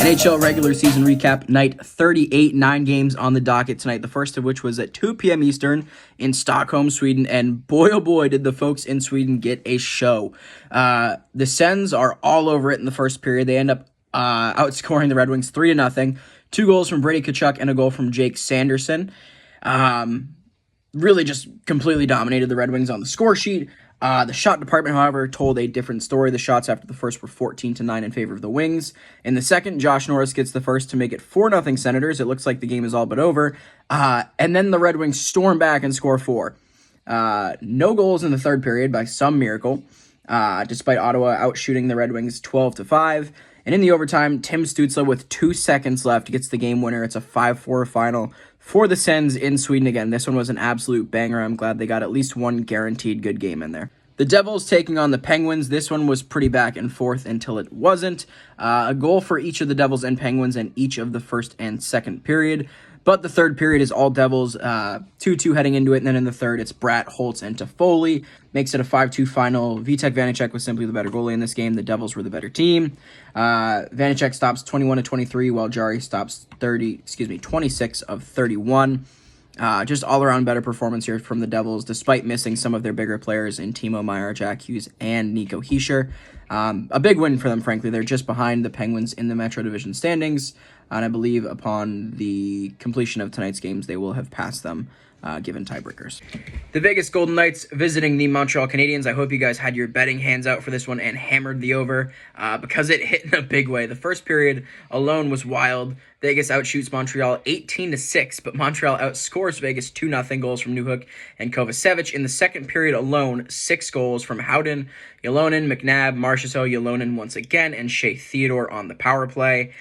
NHL regular season recap, night 38, 9 games on the docket tonight, the first of which was at 2 p.m. Eastern in Sweden, and boy oh boy did the folks in Sweden get a show. The Sens are all over it in the first period. They end up outscoring the Red Wings 3-0. 2 goals from Brady Tkachuk and a goal from Jake Sanderson. Really just completely dominated the Red Wings on the score sheet. The shot department, however, told a different story. The shots after the first were 14-9 in favor of the Wings. In the second, Josh Norris gets the first to make it 4-0 Senators. It looks like the game is all but over. And then the Red Wings storm back and score 4. No goals in the third period by some miracle, despite Ottawa outshooting the Red Wings 12-5. And in the overtime, Tim Stützle, with 2 seconds left, gets the game winner. It's a 5-4 final for the Sens in Sweden again. This one was an absolute banger. I'm glad they got at least one guaranteed good game in there. The Devils taking on the Penguins. This one was pretty back and forth until it wasn't. A goal for each of the Devils and Penguins in each of the first and second period. But the third period is all Devils, 2-2 heading into it. And then in the third, it's Bratt, Holtz, and Toffoli. Makes it a 5-2 final. Vitek Vanacek was simply the better goalie in this game. The Devils were the better team. Vanacek stops 21-23, while Jari stops 26 of 31. Just all-around better performance here from the Devils, despite missing some of their bigger players in Timo Meier, Jack Hughes, and Nico Hischier. A big win for them, frankly. They're just behind the Penguins in the Metro Division standings, and I believe upon the completion of tonight's games, they will have passed them, given tiebreakers. The Vegas Golden Knights visiting the Montreal Canadiens. I hope you guys had your betting hands out for this one and hammered the over, because it hit in a big way. The first period alone was wild. Vegas outshoots Montreal 18-6, but Montreal outscores Vegas 2-0 goals from Newhook and Kovacevic. In the second period alone, 6 goals from Howden, Ylonen, McNabb, Marchessault, Ylonen once again, and Shea Theodore on the power play.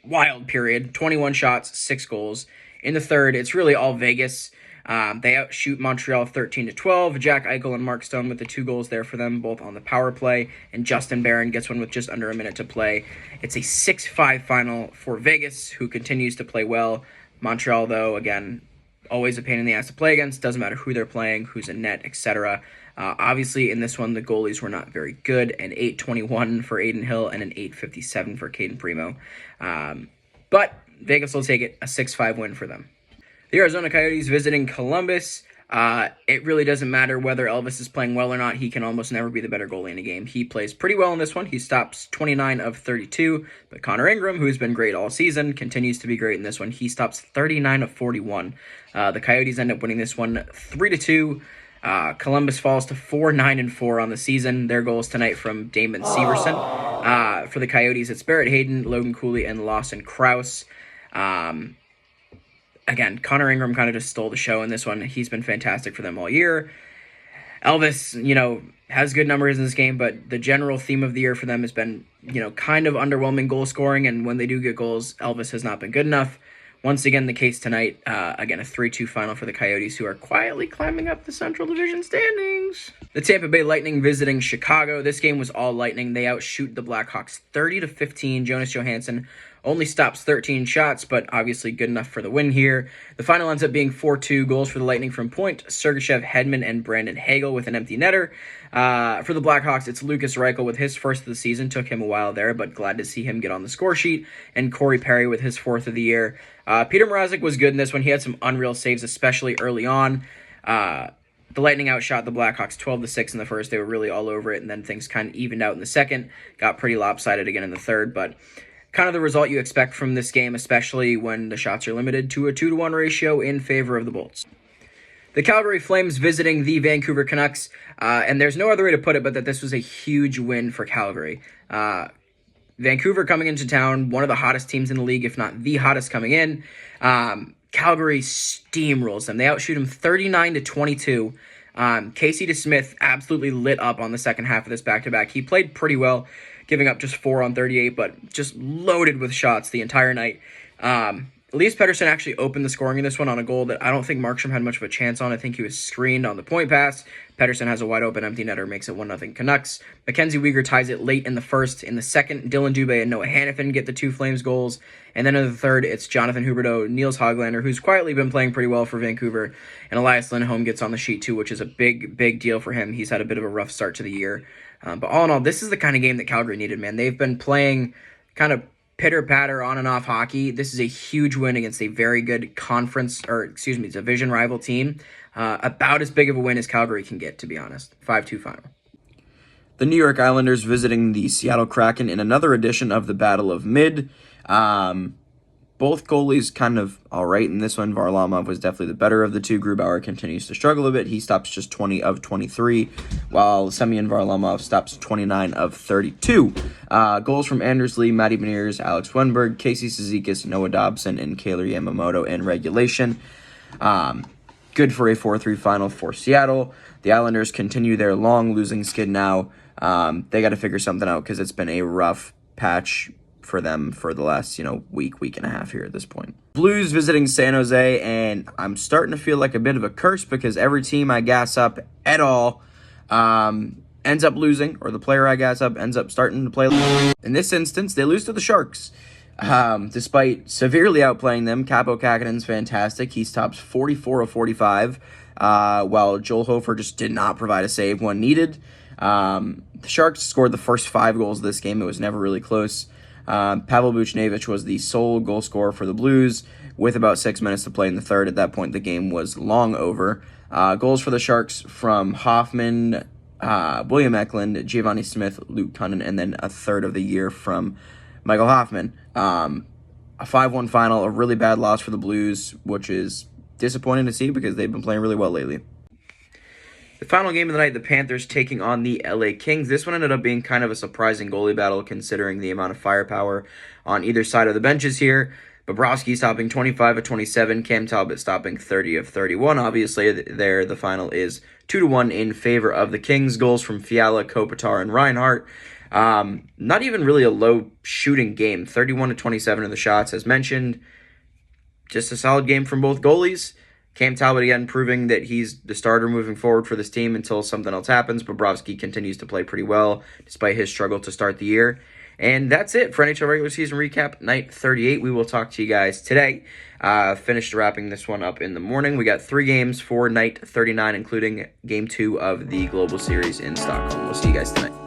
Wild period, 21 shots, 6 goals. In the third, it's really all Vegas. They outshoot Montreal 13-12. Jack Eichel and Mark Stone with the 2 goals there for them, both on the power play. And Justin Barron gets one with just under a minute to play. It's a 6-5 final for Vegas, who continues to play well. Montreal, though, again, always a pain in the ass to play against. Doesn't matter who they're playing, who's in net, etc. Obviously, in this one, the goalies were not very good. An 8.21 for Aiden Hill and an 8.57 for Caden Primo. But Vegas will take it, a 6-5 win for them. The Arizona Coyotes visiting Columbus. It really doesn't matter whether Elvis is playing well or not. He can almost never be the better goalie in a game. He plays pretty well in this one. He stops 29 of 32. But Connor Ingram, who's been great all season, continues to be great in this one. He stops 39 of 41. The Coyotes end up winning this one 3-2. Columbus falls to 4-9-4 on the season. Their goals tonight from Damon Severson. For the Coyotes, it's Barrett Hayden, Logan Cooley, and Lawson Krause. Again, Connor Ingram kind of just stole the show in this one. He's been fantastic for them all year. Elvis, has good numbers in this game, but the general theme of the year for them has been, kind of underwhelming goal scoring, and when they do get goals, Elvis has not been good enough. Once again, the case tonight, again, a 3-2 final for the Coyotes, who are quietly climbing up the Central Division standings. The Tampa Bay Lightning visiting Chicago. This game was all Lightning. They outshoot the Blackhawks 30-15. Jonas Johansson only stops 13 shots, but obviously good enough for the win here. The final ends up being 4-2. Goals for the Lightning from Point, Sergachev, Hedman, and Brandon Hagel with an empty netter. For the Blackhawks, it's Lucas Reichel with his first of the season. Took him a while there, but glad to see him get on the score sheet. And Corey Perry with his 4th of the year. Peter Mrazek was good in this one. He had some unreal saves, especially early on. The Lightning outshot the Blackhawks 12-6 in the first. They were really all over it, and then things kind of evened out in the second. Got pretty lopsided again in the third, but kind of the result you expect from this game, especially when the shots are limited to a 2-1 ratio in favor of the Bolts. The Calgary Flames visiting the Vancouver Canucks, and there's no other way to put it but that this was a huge win for Calgary. Vancouver coming into town, one of the hottest teams in the league, if not the hottest coming in. Calgary steamrolls them. They outshoot them 39-22. Casey DeSmith absolutely lit up on the second half of this back-to-back. He played pretty well, giving up just 4 on 38, but just loaded with shots the entire night. Elias Pettersson actually opened the scoring in this one on a goal that I don't think Markstrom had much of a chance on. I think he was screened on the point pass. Pettersson has a wide open empty netter, makes it 1-0 Canucks. Mackenzie Weegar ties it late in the first. In the second, Dylan Dubé and Noah Hannafin get the 2 Flames goals. And then in the third, it's Jonathan Huberdeau, Niels Hoglander, who's quietly been playing pretty well for Vancouver. And Elias Lindholm gets on the sheet too, which is a big, big deal for him. He's had a bit of a rough start to the year. But all in all, this is the kind of game that Calgary needed, man. They've been playing kind of pitter-patter on and off hockey. This is a huge win against a very good division rival team. About as big of a win as Calgary can get, to be honest. 5-2 final. The New York Islanders visiting the Seattle Kraken in another edition of the Battle of Mid. Both goalies kind of all right in this one. Varlamov was definitely the better of the two. Grubauer continues to struggle a bit. He stops just 20 of 23, while Semyon Varlamov stops 29 of 32. Goals from Anders Lee, Matty Beniers, Alex Wenberg, Casey Cizikas, Noah Dobson, and Kailer Yamamoto in regulation. Good for a 4-3 final for Seattle. The Islanders continue their long losing skid now. They got to figure something out because it's been a rough patch for them for the last, week and a half here at this point. Blues visiting San Jose, and I'm starting to feel like a bit of a curse because every team I gas up at all ends up losing, or the player I gas up ends up starting to play. In this instance, they lose to the Sharks. Despite severely outplaying them, Capo Kakanen's fantastic. He stops 44 of 45, while Joel Hofer just did not provide a save when needed. The Sharks scored the first 5 goals of this game. It was never really close. Pavel Buchnevich was the sole goal scorer for the Blues with about 6 minutes to play in the third. At that point, the game was long over. Goals for the Sharks from Hoffman, William Eklund, Giovanni Smith, Luke Cunnan, and then a third of the year from Michael Hoffman. A 5-1 final, a really bad loss for the Blues, which is disappointing to see because they've been playing really well lately. The final game of the night, the Panthers taking on the LA Kings. This one ended up being kind of a surprising goalie battle considering the amount of firepower on either side of the benches here. Bobrovsky stopping 25 of 27, Cam Talbot stopping 30 of 31. Obviously, there the final is 2-1 in favor of the Kings. Goals from Fiala, Kopitar, and Reinhart. Not even really a low shooting game. 31 to 27 in the shots, as mentioned. Just a solid game from both goalies. Cam Talbot again proving that he's the starter moving forward for this team until something else happens. Bobrovsky continues to play pretty well despite his struggle to start the year. And that's it for NHL regular season recap, night 38. We will talk to you guys today. Finished wrapping this one up in the morning. We got 3 games for night 39, including game 2 of the Global Series in Stockholm. We'll see you guys tonight.